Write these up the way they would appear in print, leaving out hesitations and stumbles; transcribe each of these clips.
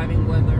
driving weather.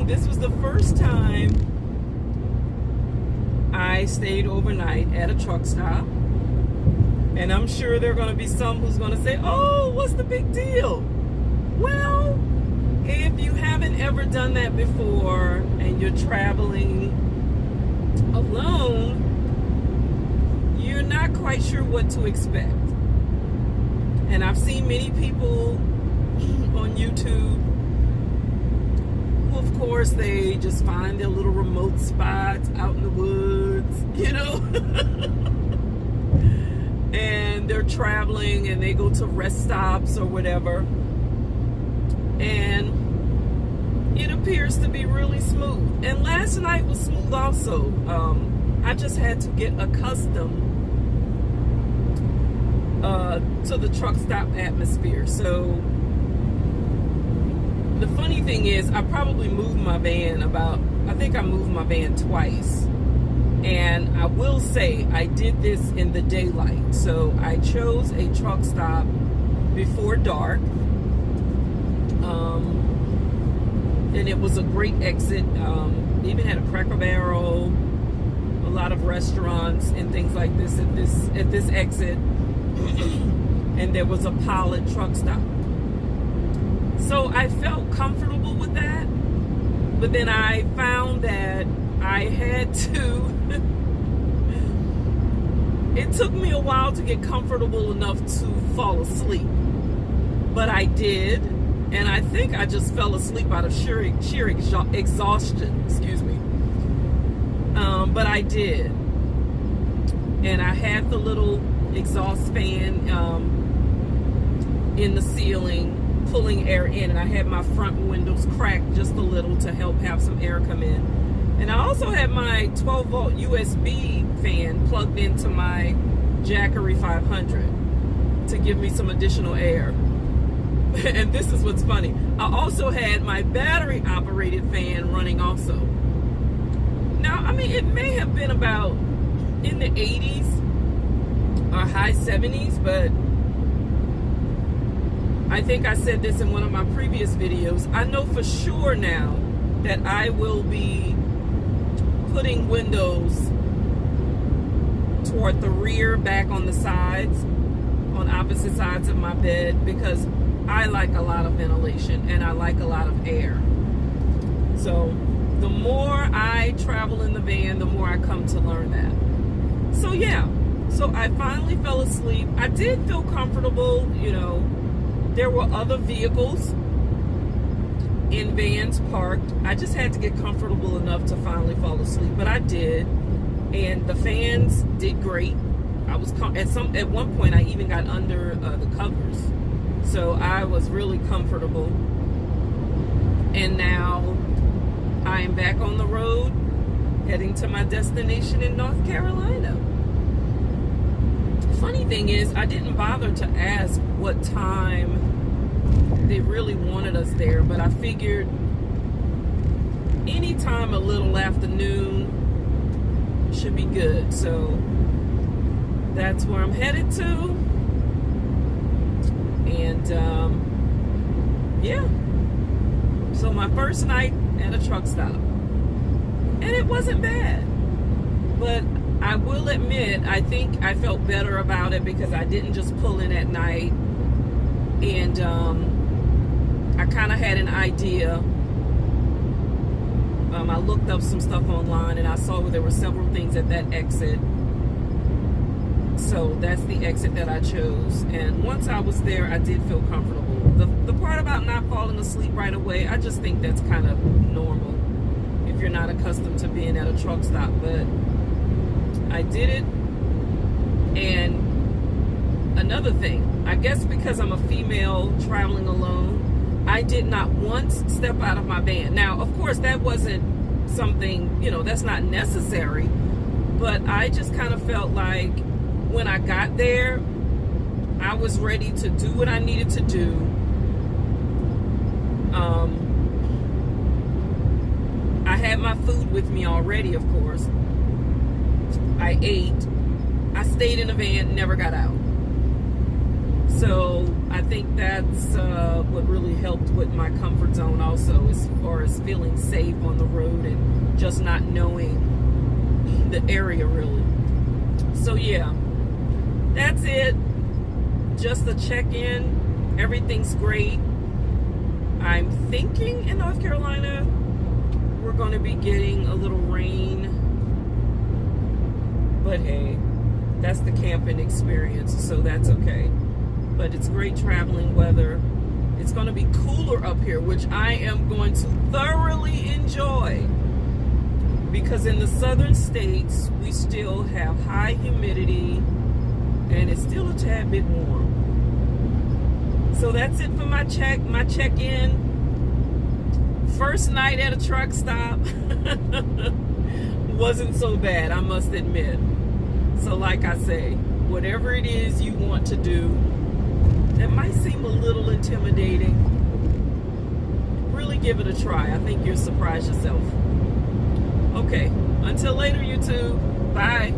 This was the first time I stayed overnight at a truck stop. And I'm sure there are going to be some who's going to say, oh, what's the big deal? Well, if you haven't ever done that before and you're traveling alone, you're not quite sure what to expect. And I've seen many people on YouTube who, of course, they just find their little remote spots out in the woods, you know? And they're traveling and they go to rest stops or whatever. And it appears to be really smooth. And last night was smooth also. I just had to get accustomed to the truck stop atmosphere. So the funny thing is, I probably moved my van I think I moved my van twice. And I will say I did this in the daylight. So I chose a truck stop before dark. And it was a great exit. Even had a Cracker Barrel, a lot of restaurants and things like this at this exit. And there was a Pilot truck stop. So I felt comfortable with that. But then I found that I had to it took me a while to get comfortable enough to fall asleep. But I did. And I think I just fell asleep out of sheer exhaustion. Excuse me. But I did. And I had the little exhaust fan in the ceiling, pulling air in. And I had my front windows cracked just a little to help have some air come in. And I also had my 12 volt USB fan plugged into my Jackery 500 to give me some additional air. And this is what's funny. I also had my battery operated fan running also. Now, I mean, it may have been about in the 80s or high 70s, but I think I said this in one of my previous videos. I know for sure now that I will be putting windows toward the rear, back on the sides, on opposite sides of my bed, because I like a lot of ventilation and I like a lot of air. So the more I travel in the van, the more I come to learn that. So yeah, so I finally fell asleep. I did feel comfortable, you know. There were other vehicles in vans parked. I just had to get comfortable enough to finally fall asleep, but I did. And the fans did great. I was at one point I even got under the covers, so I was really comfortable. And now I am back on the road, heading to my destination in North Carolina. Funny thing is, I didn't bother to ask what time they really wanted us there, but I figured anytime a little afternoon should be good. So that's where I'm headed to. And yeah, so my first night at a truck stop, and it wasn't bad, but I will admit, I think I felt better about it because I didn't just pull in at night, and I kind of had an idea. I looked up some stuff online and I saw there were several things at that exit. So that's the exit that I chose. And once I was there, I did feel comfortable. The part about not falling asleep right away, I just think that's kind of normal if you're not accustomed to being at a truck stop. But I did it. And another thing, I guess because I'm a female traveling alone, I did not once step out of my van. Now, of course, that wasn't something, you know, that's not necessary, but I just kind of felt like when I got there, I was ready to do what I needed to do. I had my food with me already, of course. I ate. I stayed in the van, never got out. So I think that's what really helped with my comfort zone also, as far as feeling safe on the road and just not knowing the area really. So yeah, that's it. Just a check-in. Everything's great. I'm thinking in North Carolina we're going to be getting a little rain, but hey, that's the camping experience, so that's okay. But it's great traveling weather. It's going to be cooler up here, which I am going to thoroughly enjoy, because in the southern states we still have high humidity and it's still a tad bit warm. So that's it for my check-in. First night at a truck stop wasn't so bad, I must admit. So like I say, whatever it is you want to do that might seem a little intimidating, really give it a try. I think you'll surprise yourself. Okay, until later, YouTube. Bye.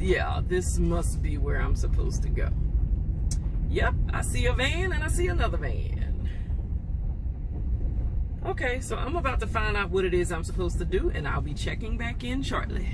yeah, this must be where I'm supposed to go. Yep, I see a van and I see another van. Okay, so I'm about to find out what it is I'm supposed to do, and I'll be checking back in shortly.